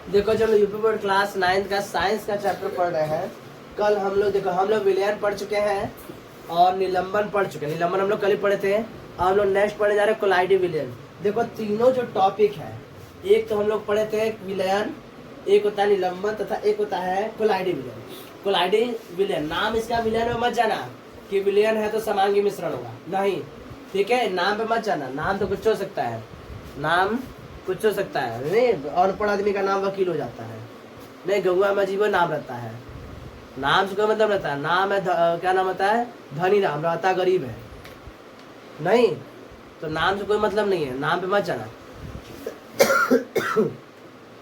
देखो जब UP board class 9 का साइंस का चैप्टर पढ़ रहे हैं, कल हम लोग देखो हम लोग विलयन पढ़ चुके हैं और निलंबन पढ़ चुके हैं। निलंबन हम लोग कल ही पढ़े थे और हम लोग नेक्स्ट पढ़ने जा रहे हैं कोलाइडी विलयन। देखो तीनों जो टॉपिक है, एक तो हम लोग पढ़े थे विलयन, एक होता है निलंबन तथा एक होता है कोलाइडी विलयन। कोलाइडी विलयन नाम इसका विलयन में मत जाना कि विलयन है तो समांगी मिश्रण होगा, नहीं, ठीक है। नाम पे मत जाना, नाम तो कुछ हो सकता है, नाम कुछ हो सकता है, नहीं अनपढ़ आदमी का नाम वकील हो जाता है, नहीं गौआ में अजीब नाम रहता है, नाम से कोई मतलब रहता है, नाम है क्या नाम होता है, धनी राम, रहता गरीब है, नहीं तो नाम से कोई मतलब नहीं है, नाम पे मत जाना।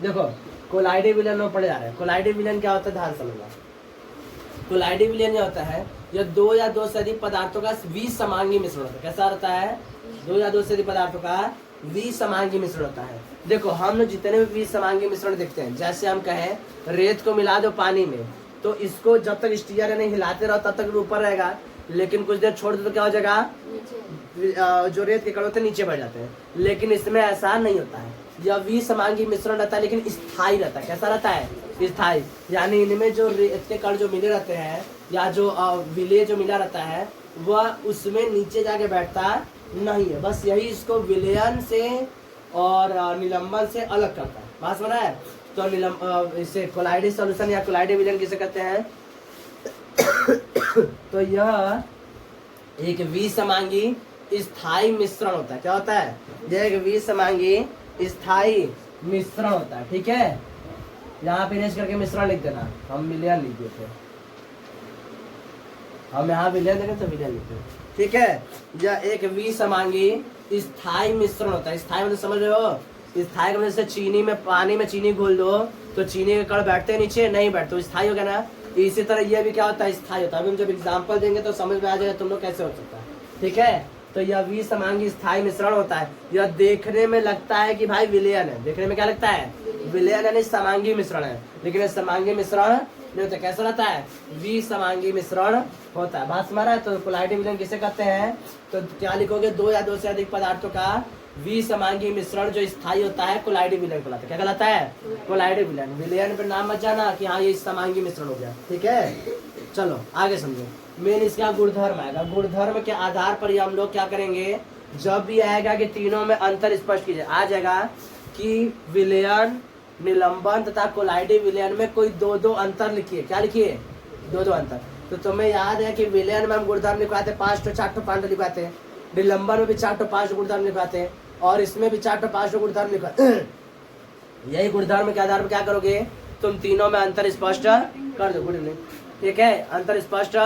देखो कोलाइडी विलयन में पढ़े जा रहे हैं। कोलाइडी विलयन क्या होता है, ध्यान समझना। कोलाइडी विलयन क्या होता है, यह दो या दो से अधिक पदार्थों का विसमांगी मिश्रण होता है। कैसा रहता है, दो या दो से अधिक पदार्थों का विसमांगी मिश्रण होता है। देखो हम लोग जितने भी विसमांगी मिश्रण देखते हैं, जैसे हम कहें रेत को मिला दो पानी में, तो इसको जब तक स्टीयर नहीं हिलाते रहो तब तक ऊपर रहेगा, लेकिन कुछ देर छोड़ दो तो क्या हो जाएगा, जो रेत के कण होते हैं नीचे बढ़ जाते हैं। लेकिन इसमें ऐसा नहीं होता है, यह विसमांगी मिश्रण रहता है लेकिन स्थायी रहता है। कैसा रहता है, स्थायी, यानी इनमें जो रेत के कण जो मिले रहते हैं या जो विलय जो मिला रहता है वह उसमें नीचे जाके बैठता नहीं है। बस यही इसको विलयन से और निलंबन से अलग करता है। बात समझ रहा है। तो इसे कोलाइडी सॉल्यूशन या कोलाइडी विलयन किसे कहते हैं तो यह एक विसमांगी स्थायी मिश्रण होता है। क्या होता है, यह एक विसमांगी स्थायी मिश्रण होता है, ठीक है। यहाँ पे इरेज करके मिश्रण लिख देना, हम विलयन लिख देते, हम यहाँ विलयन देंगे तो विलयन लिखते, ठीक है। यह एक विसमांगी स्थायी मिश्रण होता है। स्थायी मतलब समझ रहे हो, स्थायी का मतलब जैसे चीनी में, पानी में चीनी घोल दो तो चीनी के कण बैठते नीचे, नहीं बैठते, तो स्थायी हो गया ना। इसी तरह यह भी क्या होता है, स्थायी होता है। अभी हम जब एग्जाम्पल देंगे तो समझ में आ जाएगा तुम लोग कैसे हो सकता है, ठीक है। तो यह विसमांगी स्थायी मिश्रण होता है। यह देखने में लगता है कि भाई विलयन है, देखने में क्या लगता है, विलयन यानी समांगी मिश्रण है, लेकिन यह समांगी मिश्रण नहीं होता। कैसा रहता है, विसमांगी मिश्रण होता है। बात समझ रहा है। तो कोलाइडी विलयन किसे कहते हैं, तो क्या लिखोगे, दो या दो से अधिक पदार्थों का विसमांगी मिश्रण जो स्थायी होता है कोलाइडी विलयन कहलाता है। क्या कहलाता है, कोलाइडी विलयन। विलयन पर नाम मत जाना कि हाँ ये समांगी मिश्रण हो गया, ठीक है। चलो आगे समझो। मेन इसका गुणधर्म आएगा, गुणधर्म के आधार पर ही हम लोग क्या करेंगे, जब भी आएगा कि तीनों में अंतर स्पष्ट कीजिए, आ जाएगा कि विलयन, निलंबन तथा कोलाइडी विलयन में कोई दो दो अंतर लिखिए। क्या लिखिए, दो दो अंतर। तो तुम्हें याद है कि विलयन में हम गुणधर्म लिखवाते 5 तो 4 तो 5 लिखवाते हैं, निलंबन में भी 4 तो 5 गुणधर्म लिखवाते हैं, और इसमें भी 4 तो 5 गुणधर्म लिखवाते हैं। यही गुणधर्म के आधार पर क्या करोगे, तुम तीनों में अंतर स्पष्ट कर दो, गुड इवनिंग, ठीक है, अंतर स्पष्ट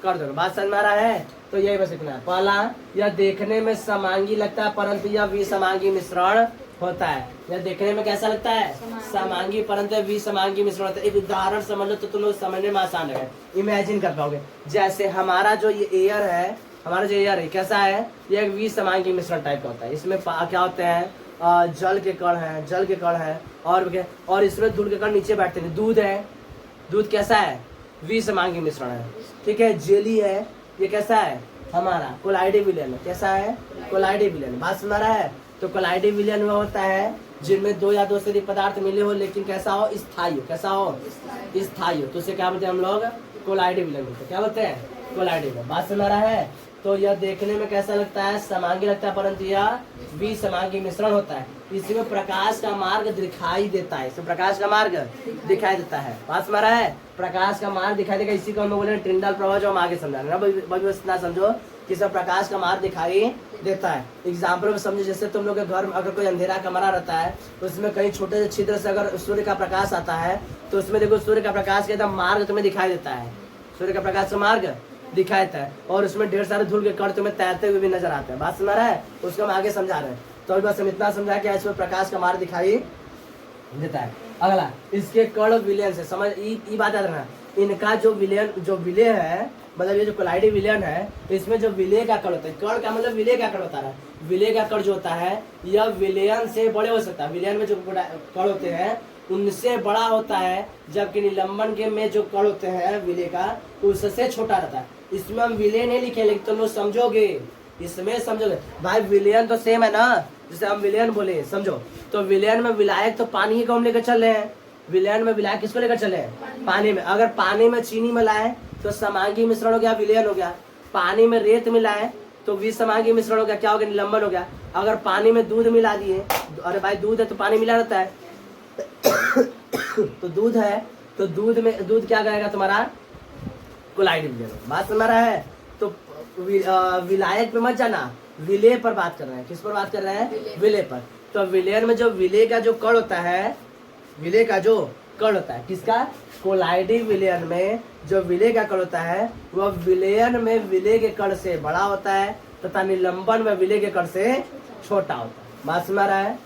कर दो। बात समझ में आ रहा है। तो यही बस इतना है। पहला, यह देखने में समांगी लगता है परंतु यह विसमांगी मिश्रण होता है। यह देखने में कैसा लगता है, समांगी, परंतु विसमांगी मिश्रण होता है। एक उदाहरण समझ लो तो तुम लोग समझने में आसान है, इमेजिन कर पाओगे। जैसे हमारा जो ये एयर है, हमारा जो एयर है कैसा है, ये एक विसमांगी मिश्रण टाइप का होता है। इसमें क्या होते हैं, जल के कण है, जल के कण है, और इसमें धूल के कण नीचे बैठते हैं। दूध है, दूध कैसा है, विसमांगी मिश्रण है, ठीक है। जेली है, ये कैसा है, हमारा कोलाइडी विलयन। कैसा है, कोलाइडी विलयन। बात सुना रहा है। तो कोलाइडी विलयन में होता है जिनमें दो या दो से अधिक पदार्थ मिले हो लेकिन कैसा हो, स्थायी हो। कैसा हो, स्थायी हो, तो उसे क्या बोलते हैं हम लोग, कोलाइडी विलयन बोलते हैं। क्या बोलते हैं, कोलाइडी विलयन। बात सुना रहा है। तो यह देखने में कैसा लगता है, समांगी लगता है, परंतु यह विसमांगी मिश्रण होता है। इसमें प्रकाश का मार्ग दिखाई देता है, इसमें प्रकाश का मार्ग दिखाई देता है। बात समझ रहा है, प्रकाश का मार्ग दिखाई देगा, इसी को हम लोग बोले टिंडल प्रभाव, जो हम आगे समझा रहे हैं। बस इतना समझो कि सब प्रकाश का मार्ग दिखाई देता है। एग्जाम्पल में समझो, जैसे तुम लोग के घर में अगर कोई अंधेरा कमरा रहता है तो उसमें कहीं छोटे से छिद्र से अगर सूर्य का प्रकाश आता है तो उसमें देखो सूर्य का प्रकाश का एकदम मार्ग तुम्हें दिखाई देता है, सूर्य का प्रकाश का मार्ग दिखाई देता है, और उसमें ढेर सारे धूल के कण तुम्हें तैरते हुए भी नजर आते हैं। बात समझ रहा है, उसको हम आगे समझा रहे हैं। तो बस हम इतना समझा कि इसमें प्रकाश का मार्ग दिखाई देता है। अगला, इसके कण विलयन से समझ, ये बात याद रखना, इनका जो विलयन, जो विलय है, मतलब ये जो कोलाइडी विलयन है, इसमें जो विलय का कण होता है, कण का मतलब विलय का कण होता है, विलय का कण जो होता है यह विलयन से बड़े हो सकता है। विलयन में जो कण होते हैं उनसे बड़ा होता है, जबकि निलंबन के में जो कण होते हैं विलय का, उससे छोटा रहता है। इसमें हम विलय नहीं लिखे, लेकिन तुम लोग समझोगे, इसमें समझोगे भाई, विलयन तो सेम है ना, जैसे हम विलयन बोले, समझो। तो विलयन में विलायक तो पानी ही को हम लेकर चल रहे हैं, विलयन में विलायक किसको लेकर चले? पानी में। अगर पानी में चीनी मिलाए तो समांगी मिश्रण हो गया, विलयन हो गया। पानी में रेत मिलाए तो विसमांगी मिश्रण हो गया, क्या हो गया? निलंबन हो गया। अगर पानी में दूध मिला दिए, अरे भाई दूध है तो पानी मिला रहता है तो दूध है तो दूध में दूध क्या करेगा तुम्हारा? कोलाइड विलयन। बात समझ रहा है? तो विलायक पे मत जाना, विलय पर बात कर रहे हैं। किस पर बात कर रहे हैं? विलय पर। तो विलयन में जो विलय का जो कण होता है, विलय का जो कण होता है किसका? कोलाइडी विलयन में जो विलय का कण होता है वह विलयन में विलय के कण से बड़ा होता है तथा निलंबन में विलय के कण से छोटा होता है। बात समझ रहा है?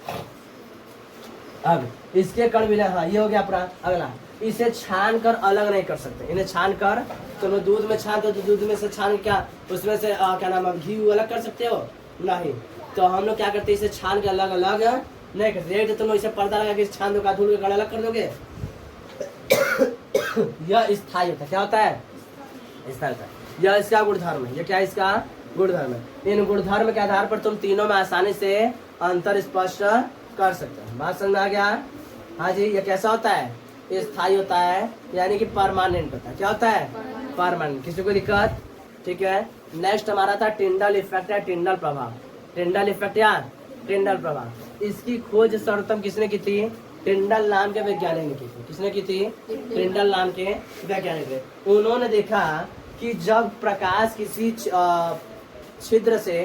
अब इसके कण विलय, हाँ ये हो गया अपना। अगला, इसे छान कर अलग नहीं कर सकते। इन्हें छान कर, तुम दूध में छान तो दूध में से छान क्या उसमें से क्या नाम है घी अलग कर सकते हो? नहीं। तो हम लोग क्या करते हैं? इसे छान के अलग अलग नहीं कर सकते। तुम इसे पर्दा लगा के छान दो, धूल के कण अलग कर दोगे? यह स्थायी होता है। क्या होता है? स्थायी होता है। यह इसका गुणधर्म है। यह क्या? इसका गुणधर्म है। इन गुणधर्म के आधार पर तुम तीनों में आसानी से अंतर स्पष्ट कर सकते हो। बात समझ में आ गया? हाँ जी। यह कैसा होता है? स्थायी होता है, यानी कि परमानेंट होता है। क्या होता है? परमानेंट। किसी को दिक्कत? ठीक है। नेक्स्ट हमारा था टिंडल इफेक्ट या टिंडल प्रभाव। टिंडल इफेक्ट या टिंडल प्रभाव, इसकी खोज सर्वप्रथम किसने की थी? टिंडल नाम के वैज्ञानिक ने की थी। किसने की थी? टिंडल नाम के वैज्ञानिक ने। उन्होंने देखा कि जब प्रकाश किसी छिद्र से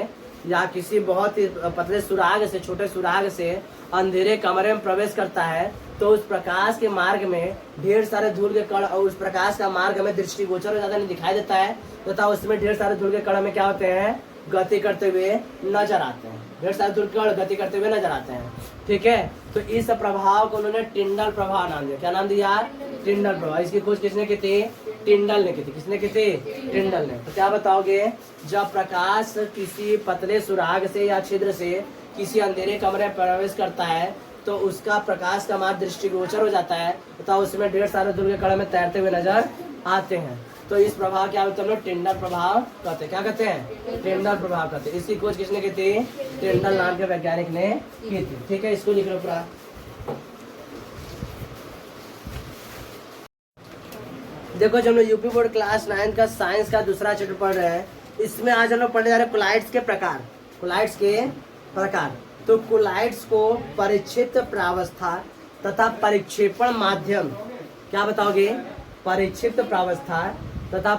या किसी बहुत ही पतले सुराग से, छोटे सुराग से अंधेरे कमरे में प्रवेश करता है तो उस प्रकाश के मार्ग में ढेर सारे धूल के कण, और उस प्रकाश का मार्ग हमें दृष्टिगोचर ज्यादा नहीं दिखाई देता है तथा उसमें ढेर सारे धूल के कण में क्या होते हैं? गति करते हुए नजर आते हैं। ढेर सारे धूल के कण गति करते हुए नजर आते हैं। ठीक है। तो इस प्रभाव को उन्होंने टिंडल प्रभाव नाम दिया। क्या नाम दिया? टिंडल प्रभाव। इसकी खोज किसने की थी? टिंडल ने की थी। किसने की थी? टिंडल ने। तो क्या बताओगे? जब प्रकाश किसी पतले सुराग से या छिद्र से किसी अंधेरे कमरे में प्रवेश करता है तो उसका प्रकाश का मार्ग दृष्टिगोचर हो जाता है तथा उसमें ढेर सारे धूल के कण में तैरते हुए नजर आते हैं। तो इस प्रभाव क्या होता है? टिंडल प्रभाव कहते हैं। क्या कहते हैं? टिंडल प्रभाव कहते हैं। इसकी खोज किसने की थी? टिंडल नाम के वैज्ञानिक ने की थी। ठीक है। इसको लिख लो पूरा। देखो जब हम लोग यूपी बोर्ड क्लास 9 का साइंस का दूसरा चैप्टर पढ़ रहे हैं, इसमें आज हम लोग पढ़ने जा रहे हैं कोलाइड्स के प्रकार। कोलाइड्स के प्रकार। तो कोलाइड्स को परिक्षिप्त प्रावस्था तथा परिक्षेपण माध्यम, क्या बताओगे? परिक्षिप्त प्रावस्था तथा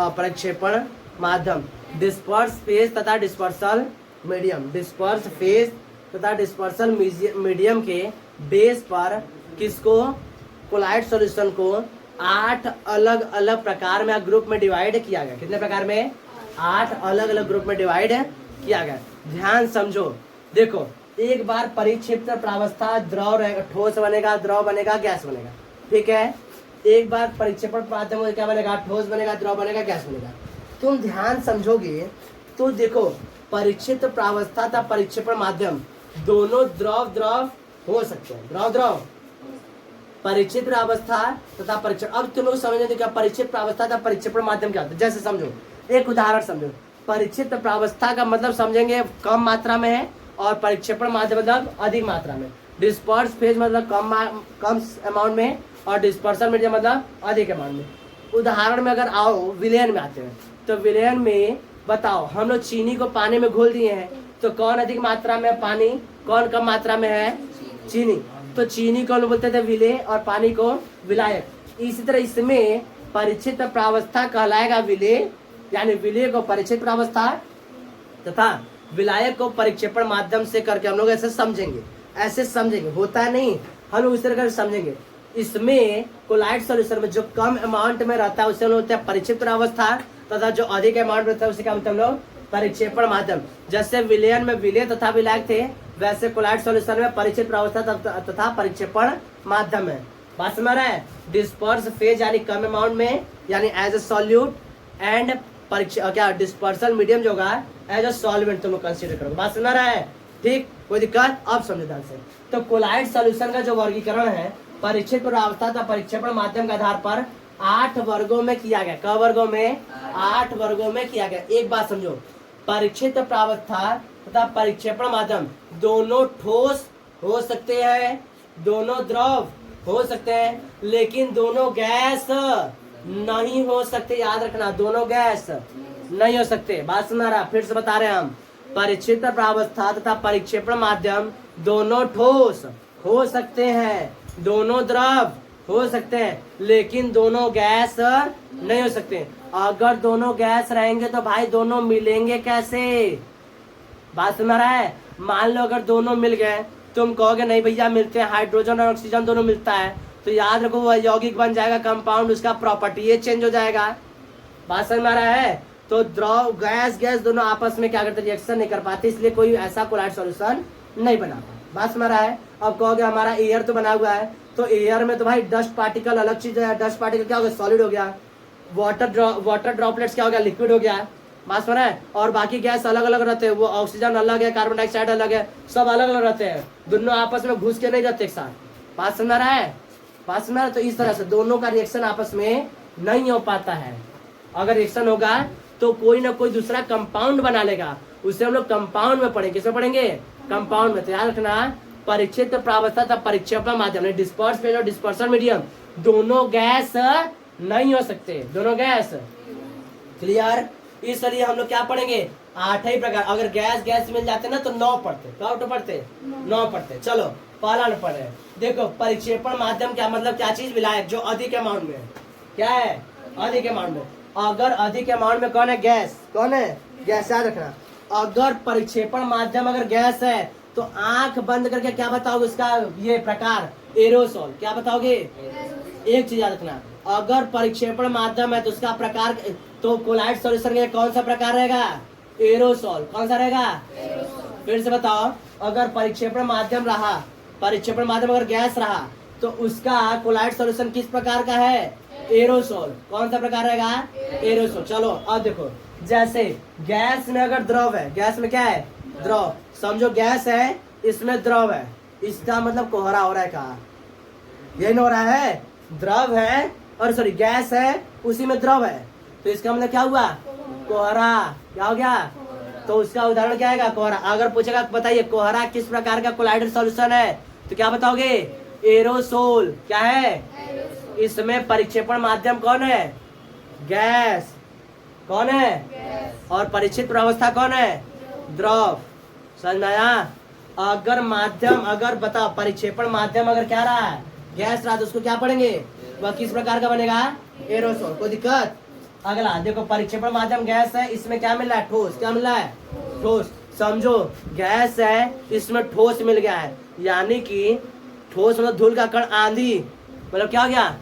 परिक्षेपण माध्यम, डिस्पर्स फेज तथा डिस्पर्सल मीडियम, डिस्पर्स फेज तथा डिस्पर्सल मीडियम के बेस पर किसको? कोलाइड सॉल्यूशन को 8 अलग अलग प्रकार में ग्रुप में डिवाइड किया गया। कितने प्रकार में? 8 अलग अलग ग्रुप में डिवाइड किया गया। ध्यान समझो। देखो, एक बार परिक्षिप्त प्रावस्था द्रव रहेगा, ठोस बनेगा, द्रव बनेगा, गैस बनेगा। ठीक है। एक बार परिक्षेपण माध्यम में क्या बनेगा? ठोस बनेगा, द्रव बनेगा, गैस बनेगा। तुम ध्यान समझोगे तो देखो, परिक्षिप्त प्रावस्था तथा परिक्षेपण माध्यम दोनों द्रव द्रव हो सकते हैं। द्रव द्रव, परिक्षिप्त प्रावस्था तथा परिक्षेपण। अब तुम लोग समझने क्या परिक्षिप्त प्रावस्था तथा परिक्षेपण माध्यम क्या होता है? जैसे समझो, एक उदाहरण समझो। परिक्षिप्त प्रावस्था का मतलब समझेंगे कम मात्रा में है और परिक्षेपण माध्यम मतलब अधिक मात्रा में। डिस्पर्स फेज मतलब कम अमाउंट में और डिस्पर्सल मीडियम मतलब अधिक अमाउंट में। उदाहरण में अगर आओ, विलयन में आते हैं तो विलयन में बताओ, हम लोग चीनी को पानी में घोल दिए हैं तो कौन अधिक मात्रा में है? पानी। कौन कम मात्रा में है? चीनी। तो चीनी को बोलते थे विलय और पानी को विलायक। इसी तरह इसमें परिक्षिप्त प्रावस्था कहलाएगा विलय, यानी विलय को परिक्षिप्त प्रावस्था तथा विलायक को परिक्षेपण माध्यम से करके हम लोग ऐसे समझेंगे। ऐसे समझेंगे, होता नहीं, हम लोग इस तरह कर समझेंगे। इसमें कोलाइड सॉल्यूशन में जो कम अमाउंट में रहता है उसे होता है परिक्षिप्त प्रावस्था तथा जो अधिक अमाउंट रहता है उसे क्या बोलते हैं हम लोग? परिक्षेपण माध्यम। जैसे विलयन में विलय तथा विलायक थे, वैसे कोलाइड सॉल्यूशन में परिक्षिप्त प्रावस्था तथा परिक्षेपण माध्यम है। बात समझ रहा है? डिस्पर्स फेज यानी कम अमाउंट में, यानी एज ए सॉल्यूट, एंड क्या डिस्पर्सल मीडियम जो होगा एज अ सॉल्वेंट तुम लोग कंसीडर करोगे। बात समझ रहा है? ठीक, कोई दिक्कत? अब समझो ध्यान से। तो कोलाइड सॉल्यूशन का जो वर्गीकरण है परिक्षिप्त प्रावस्था तथा परिक्षेपण माध्यम के आधार पर 8 वर्गों में किया गया। क वर्गों में? 8 वर्गों में किया गया। एक बात समझो, परिक्षिप्त प्रावस्था तथा परिक्षेपण माध्यम दोनों ठोस हो सकते हैं, दोनों द्रव हो सकते हैं, लेकिन दोनों गैस नहीं हो सकते। याद रखना, दोनों गैस नहीं हो सकते। बात सुना रहा, फिर से बता रहे हैं हम, परिक्षेत्र प्रावस्था तथा परिक्षेपण माध्यम दोनों ठोस हो सकते हैं, दोनों द्रव हो सकते हैं, लेकिन दोनों गैस नहीं हो सकते। अगर दोनों गैस रहेंगे तो भाई दोनों मिलेंगे कैसे? बात सुना रहा है? मान लो अगर दोनों मिल गए, तुम कहोगे नहीं भैया मिलते हैं, हाइड्रोजन और ऑक्सीजन दोनों मिलता है, तो याद रखो वो यौगिक बन जाएगा कंपाउंड, उसका प्रॉपर्टी चेंज हो जाएगा। बात समझ में आ रहा है? तो द्रव गैस गैस दोनों आपस में क्या करते, रिएक्शन नहीं कर पाते, इसलिए कोई ऐसा कोलाइड सॉल्यूशन नहीं बना। बात समझ रहा है? अब कहोगे हमारा एयर तो बना हुआ है, तो एयर में तो भाई डस्ट पार्टिकल अलग चीज है, डस्ट पार्टिकल क्या हो गया, सॉलिड हो गया, वाटर ड्रॉपलेट्स क्या हो गया, लिक्विड हो गया। बात समझ रहा है? और बाकी गैस अलग अलग रहते हैं, वो ऑक्सीजन अलग है, कार्बन डाइऑक्साइड अलग है, सब अलग अलग रहते हैं, दोनों आपस में घुस के नहीं रहते एक साथ। बात समझ रहा है? बात समझ रहा है? तो इस तरह से दोनों का रिएक्शन आपस में नहीं हो पाता है। अगर रिएक्शन होगा तो कोई ना कोई दूसरा कंपाउंड बना लेगा, उसे हम लोग कंपाउंड में पढ़ेंगे। किसमें पढ़ेंगे? कंपाउंड में। तो याद रखना, परिक्षेत्र प्रावस्था तथा परिक्षेपण माध्यम, डिस्पर्स फेज और डिस्पर्सन मीडियम दोनों गैस नहीं हो सकते, दोनों गैस। क्लियर? इसलिए हम लोग क्या पढ़ेंगे, 8 ही प्रकार। अगर गैस गैस मिल जाते ना तो 9 पढ़ते, क्या पढ़ते, 9 पढ़ते। चलो पहला न पढ़े, देखो परिक्षेपण माध्यम क्या मतलब, क्या चीज विलायक जो अधिक अमाउंट में है, क्या है, अधिक अमाउंट में। अगर अधिक अमाउंट में कौन है, गैस, कौन है, गैस। याद रखना, अगर परिक्षेपण माध्यम अगर गैस है तो आंख बंद करके क्या बताओगे उसका ये प्रकार, एरोसोल। क्या बताओगे? एक चीज याद रखना, अगर परिक्षेपण माध्यम है तो उसका प्रकार, तो कोलाइड सॉल्यूशन का कौन सा प्रकार रहेगा, एरोसोल। कौन सा रहेगा? फिर से बताओ, अगर परिक्षेपण माध्यम रहा, परिक्षेपण माध्यम अगर गैस रहा तो उसका कोलाइड सॉल्यूशन किस प्रकार का है, एरोसोल। कौन सा प्रकार रहेगा, एरोसोल। चलो अब देखो, जैसे गैस में अगर द्रव है, गैस में क्या है, द्रव, समझो गैस है, इसमें द्रव है, इसका मतलब कोहरा हो रहा है। कहा यही हो रहा है, द्रव है और सॉरी गैस है, उसी में द्रव है, तो इसका मतलब क्या हुआ, कोहरा। क्या हो गया? तो उसका उदाहरण क्या आएगा, कोहरा। अगर पूछेगा बताइए कोहरा किस प्रकार का कोलाइडल सॉल्यूशन है, तो क्या बताओगे, एरोसोल। क्या है? इसमें परिक्षेपण माध्यम कौन है, गैस। कौन है? और परिक्षित प्रावस्था कौन है, द्रव। समझ में आया? अगर माध्यम, अगर बताओ परिक्षेपण माध्यम अगर क्या रहा है, गैस रहा, तो उसको क्या पढ़ेंगे, वह किस प्रकार का बनेगा, एरोसोल। कोई दिक्कत? अगला देखो, परिक्षेपण माध्यम गैस है, इसमें क्या मिल रहा है, ठोस। क्या मिल रहा है, ठोस। समझो गैस है, इसमें ठोस मिल गया है, यानी कि ठोस मतलब धूल का कण, आंधी मतलब क्या हो गया,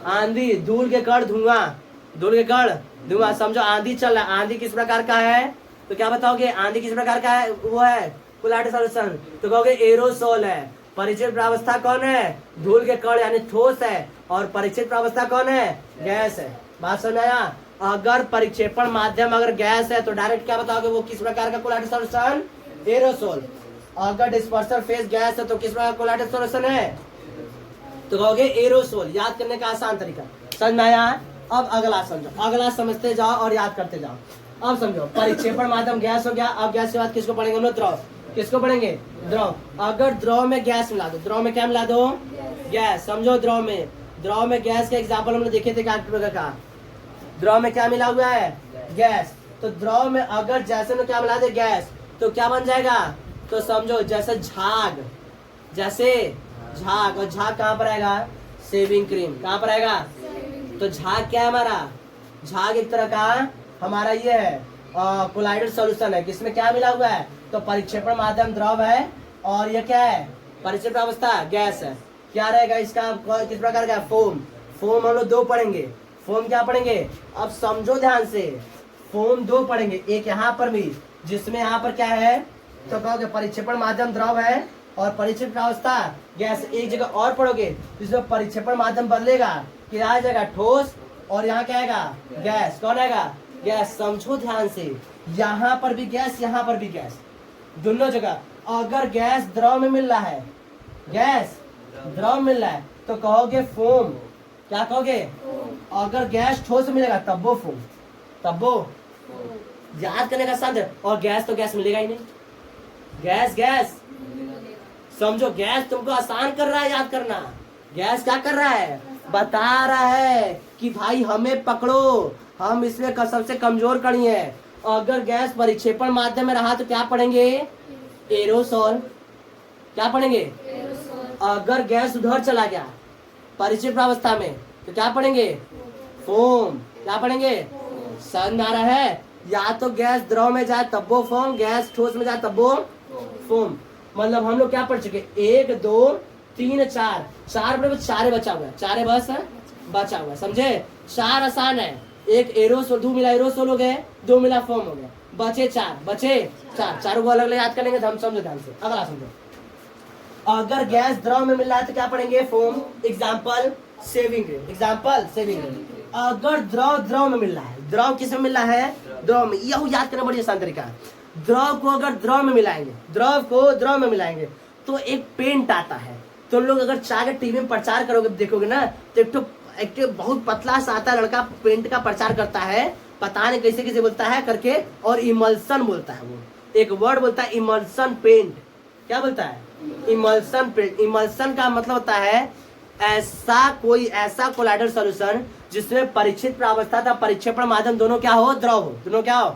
आंधी, धूल के कण धुआं, धूल के कण धुआं। समझो आंधी चल रहा है, आंधी किस प्रकार का है, तो क्या बताओगे, आंधी किस प्रकार का है, वो है कोलाइडल सॉल्यूशन, तो कहोगे एरोसोल है। परिचित प्रावस्था कौन है, धूल के कण यानी ठोस है, और परिचित प्रावस्था कौन है, गैस है। बात समझ आया? अगर परिक्षेपण माध्यम अगर गैस है तो डायरेक्ट क्या बताओगे, वो किस प्रकार का कोलाइडल सॉल्यूशन, एरोसोल। अगर डिस्पर्सन फेज गैस है तो किस प्रकार का कोलाइडल सॉल्यूशन है, तो कहोगे एरोसोल। याद करने का आसान तरीका। समझ में आया? अब अगला समझो, अगला समझते जाओ और याद करते जाओ। अब समझो, परिक्षेपण माध्यम गैस हो गया, अब गैस के बाद किसको पढ़ेंगे हम लोग, द्रव। किसको पढ़ेंगे, द्रव। अगर द्रव में गैस मिला दो, द्रव में क्या मिला दो, गैस। समझो द्रव में गैस के एग्जाम्पल हमने देखे थे का, द्रव में क्या मिला हुआ है, गैस। तो द्रव में अगर जैसे में क्या मिला दे, गैस, तो क्या बन जाएगा, तो समझो जैसे झाग, जैसे झाग, और झाग कहाँ पर आएगा, शेविंग क्रीम। कहाँ पर आएगा, तो झाग क्या है हमारा, झाग एक तरह का हमारा ये है कोलाइडल सॉल्यूशन है, किसमें क्या मिला हुआ है, तो परिक्षेपण माध्यम द्रव है, और ये क्या है, परिक्षेपण अवस्था गैस है। क्या रहेगा इसका, किस प्रकार का, फोम। फोम हम लोग 2 पढ़ेंगे। फोम क्या पढ़ेंगे, अब समझो ध्यान से, फोम 2 पढ़ेंगे, एक यहाँ पर भी, जिसमें यहाँ पर क्या है, तो कहोगे परिक्षेपण माध्यम द्रव है और परिक्षेपण अवस्था गैस। एक जगह और पढ़ोगे जिसमें परिक्षेपण माध्यम बदलेगा, क्या आ जाएगा, ठोस, और यहाँ क्या आएगा, गैस। कौन आएगा, गैस। समझो ध्यान से, यहाँ पर भी गैस, यहाँ पर भी गैस, दोनों जगह। अगर गैस द्रव में मिल रहा है, गैस द्रव मिल रहा है, तो कहोगे फोम। क्या कहोगे, अगर गैस ठोस मिलेगा तब वो फोम, तब वो। याद करने का आसान है, और गैस तो गैस मिलेगा ही नहीं, गैस गैस। समझो गैस तुमको आसान कर रहा है याद करना, गैस क्या कर रहा है, बता रहा है कि भाई हमें पकड़ो, हम इसमें सबसे कमजोर कड़ी है। अगर गैस परिक्षेपण माध्यम में रहा तो क्या पढ़ेंगे, एरोसोल। क्या पढ़ेंगे, अगर गैस उधर चला गया परिक्षेपण अवस्था में तो क्या पढ़ेंगे, फोम। क्या पढ़ेंगे, समझ आ रहा है, या तो गैस द्रव में जाए तब वो फोम, गैस ठोस में जाए तब वो फोम। मतलब हम लोग क्या पढ़ चुके, 1 2 3 4, 4 बड़े चारे बचा हुआ है, चारे बस है बचा हुआ है, समझे। 4 आसान है, एक एरोसोल, 2 मिला एरोसोल हो गए, 2 मिला फोम हो गया, बचे 4, बचे 4, चारों को अलग अलग याद कर लेंगे तो हम समझो ध्यान से। अगला समझो, अगर गैस द्रव में मिल रहा है तो क्या पढ़ेंगे, foam. Example saving rate, example saving rate. अगर द्रव में मिल रहा है, द्रव किस में मिल रहा है, द्रव में, यह याद करना बड़ी आसान तरीका है। द्रव को अगर द्रव में मिलाएंगे, द्रव को द्रव में मिलाएंगे तो एक पेंट आता है। तो लोग अगर चाह के टीवी में प्रचार करोगे देखोगे ना, तो एक बहुत पतला सा आता है लड़का, पेंट का प्रचार करता है, पता नहीं कैसे कैसे बोलता है करके, और इमल्सन बोलता है, वो एक वर्ड बोलता है इमल्सन पेंट। क्या बोलता है, इमल्सन पेंट। इमल्सन का मतलब होता है ऐसा कोई ऐसा कोलाइडल सॉल्यूशन जिसमें परीक्षित प्रावस्था था परिक्षेपण माध्यम दोनों क्या हो, द्रव हो, दोनों क्या हो,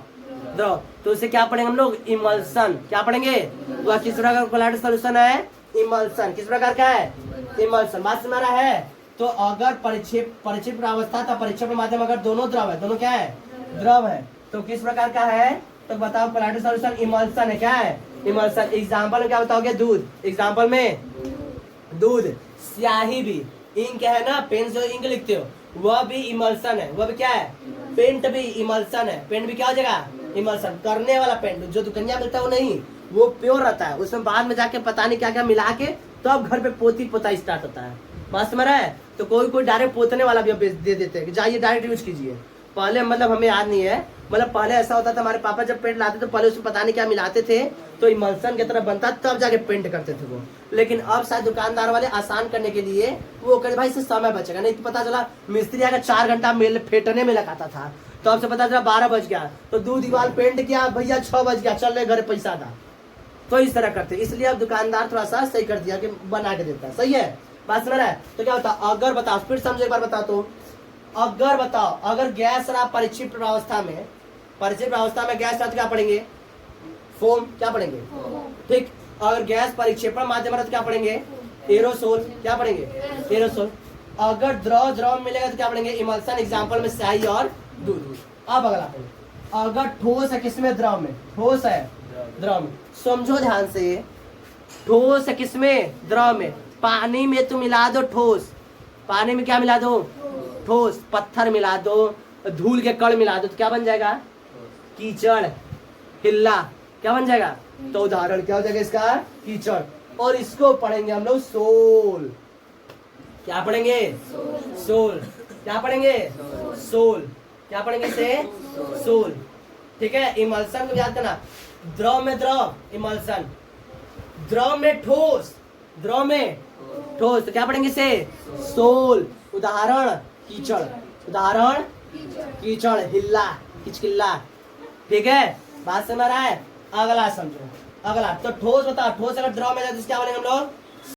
द्रव। तो उसे क्या पढ़ेंगे हम लोग, इमल्सन। क्या पढ़ेंगे, वह किस प्रकार का कोलाइडल सॉल्यूशन है, इमल्सन। किस प्रकार का है, इमल्सन। बात समझ रहा है। तो अगर परिक्षित प्रावस्था था परिक्षेपण माध्यम अगर दोनों द्रव है, दोनों क्या है, द्रव है, तो किस प्रकार का है, तो बताओ कोलाइडल सॉल्यूशन इमल्सन है। क्या है, इमल्सन। एग्जाम्पल में क्या बताओगे, दूध। एग्जाम्पल में दूध। स्याही भी, इंक है ना, पेन से इंक लिखते हो, वह भी इमल्सन है। वह भी क्या है, पेंट भी इमल्सन है। पेंट भी क्या हो जाएगा, इमल्सन। करने वाला पेंट जो दुकनिया मिलता है वो नहीं, वो प्योर रहता है, उसमें बाद में जाके पता नहीं क्या क्या मिला के तो अब घर पे पोती पोता स्टार्ट होता है। बात समझ रहा है। तो कोई डायरेक्ट पोतने वाला भी दे देते हैं कि जाइए डायरेक्ट यूज कीजिए। पहले मतलब हमें याद नहीं है, मतलब पहले ऐसा होता था, हमारे पापा जब पेंट लाते तो पहले उसमें पता नहीं क्या मिलाते थे, तो इमल्सन की तरह बनता तब जाके पेंट करते थे वो। लेकिन अब शायद दुकानदार वाले आसान करने के लिए वो कहते भाई इससे समय बचेगा, नहीं तो पता चला मिस्त्री आकर 4 घंटा मेल फेटने में लगाता था, तो अब से पता चला 12 बज गया, तो दूध दीवार पेंट किया भैया 6 बज गया, चल रहे घर पैसा था। तो इस तरह करते, इसलिए अब दुकानदार थोड़ा सा सही कर दिया कि बना के देता है। सही है, बात समझ रहा है। तो क्या होता, अगर बताओ, फिर समझो एक बार बताओ तो, अगर बताओ, अगर गैस रहा परिक्षिप्त प्रावस्था में, परिक्षिप्त प्रावस्था में गैस रहा तो क्या पढ़ेंगे, फोम। क्या पढ़ेंगे, ठीक। अगर गैस परिक्षेपण माध्यम रहा तो क्या पढ़ेंगे, एरोसोल। क्या पढ़ेंगे, एरोसोल। अगर द्रव मिलेगा तो क्या पढ़ेंगे, इमल्सन। एग्जाम्पल में स्याही और दूध। अब अगला पढ़ेंगे, अगर ठोस है किसमें, द्रव में, ठोस है द्रव में, समझो ध्यान से, ठोस है किसमें, द्रव में। पानी में तो मिला दो ठोस, पानी में क्या मिला दो, ठोस। पत्थर मिला दो, धूल के कण मिला दो तो क्या बन जाएगा, कीचड़, हिल्ला। क्या बन जाएगा, तो उदाहरण क्या हो जाएगा इसका, कीचड़। और इसको पढ़ेंगे हम लोग सोल। क्या पढ़ेंगे, सोल। क्या पढ़ेंगे, सोल। क्या पढ़ेंगे इसे, सोल। ठीक है। इमल्सन को याद करना, द्रव में द्रव इमल्सन, द्रव में ठोस, द्रव में ठोस, तो क्या पढ़ेंगे इसे, सोल। उदाहरण कीचड़, उदाहरण कीचड़, हिल्ला, किचकिल्ला। ठीक है, बात समझ रहा है। अगला समझो, अगला तो ठोस बताओ, ठोस अगर द्रव में जाए तो क्या बोलेंगे हम लोग,